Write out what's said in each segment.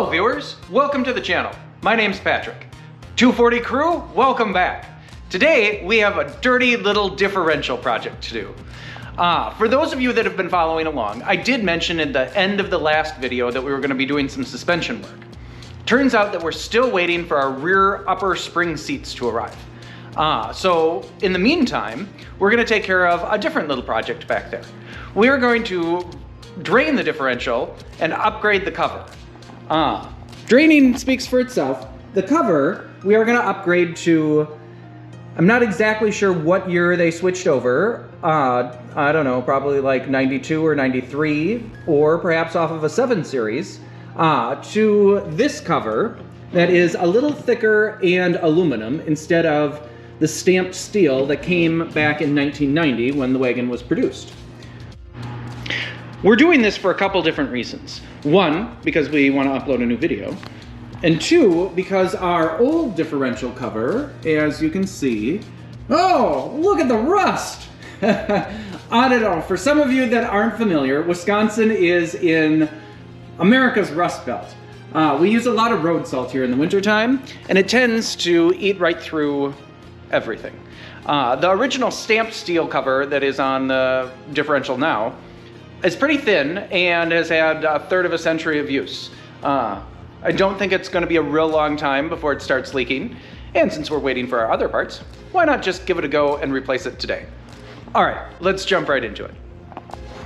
Hello viewers, welcome to the channel. My name's Patrick. 240 crew, welcome back. Today we have a dirty little differential project to do. For those of you that have been following along, I did mention at the end of the last video that we were going to be doing some suspension work. Turns out that we're still waiting for our rear upper spring seats to arrive. So in the meantime, we're going to take care of a different little project back there. We're going to drain the differential and upgrade the cover. Draining speaks for itself. The cover, we are going to upgrade to, I'm not exactly sure what year they switched over. I don't know, probably like 92 or 93, or perhaps off of a 7 Series, to this cover that is a little thicker and aluminum instead of the stamped steel that came back in 1990 when the wagon was produced. We're doing this for a couple different reasons. One, because we want to upload a new video. And two, because our old differential cover, as you can see, oh, look at the rust! I don't know, for some of you that aren't familiar, Wisconsin is in America's Rust Belt. We use a lot of road salt here in the wintertime, and it tends to eat right through everything. The original stamped steel cover that is on the differential now is pretty thin and has had a third of a century of use. I don't think it's going to be a real long time before it starts leaking, and since we're waiting for our other parts, why not just give it a go and replace it today? All right, let's jump right into it.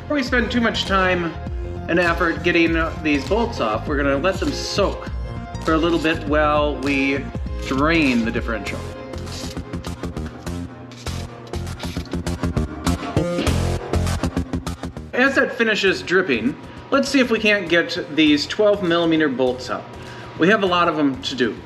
Before we spend too much time and effort getting these bolts off, we're going to let them soak for a little bit while we drain the differential. As that finishes dripping, let's see if we can't get these 12mm bolts out. We have a lot of them to do.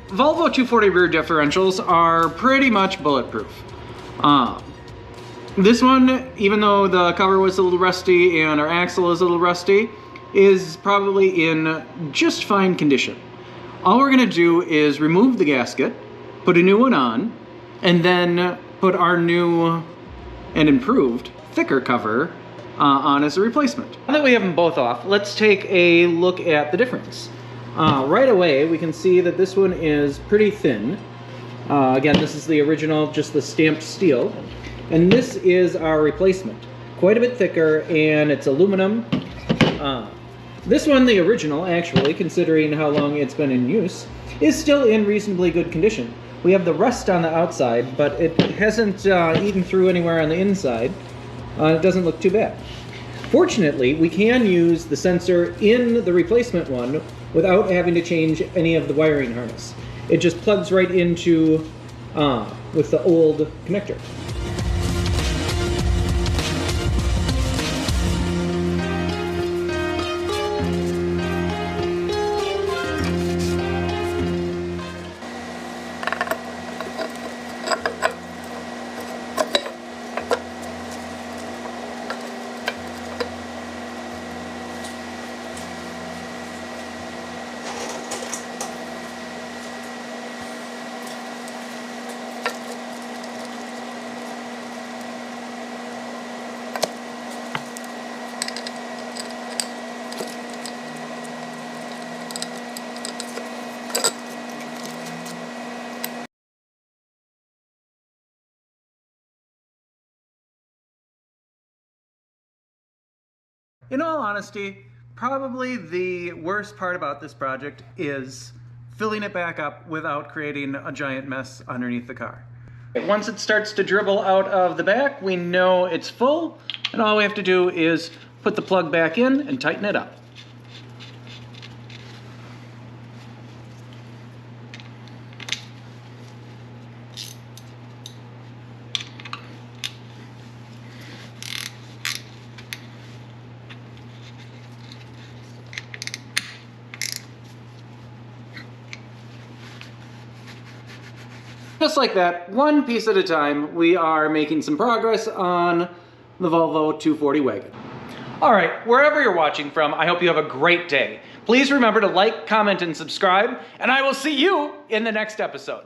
Volvo 240 rear differentials are pretty much bulletproof. This one, even though the cover was a little rusty and our axle is a little rusty, is probably in just fine condition. All we're going to do is remove the gasket, put a new one on, and then put our new and improved thicker cover on as a replacement. Now that we have them both off, let's take a look at the difference. Right away, we can see that this one is pretty thin. Again, this is the original, just the stamped steel. And this is our replacement. Quite a bit thicker, and it's aluminum. This one, the original, actually, considering how long it's been in use, is still in reasonably good condition. We have the rust on the outside, but it hasn't eaten through anywhere on the inside. It doesn't look too bad. Fortunately, we can use the sensor in the replacement one without having to change any of the wiring harness. It just plugs right into with the old connector. In all honesty, probably the worst part about this project is filling it back up without creating a giant mess underneath the car. Once it starts to dribble out of the back, we know it's full, and all we have to do is put the plug back in and tighten it up. Just like that, one piece at a time, we are making some progress on the Volvo 240 wagon. All right, wherever you're watching from, I hope you have a great day. Please remember to like, comment, and subscribe, and I will see you in the next episode.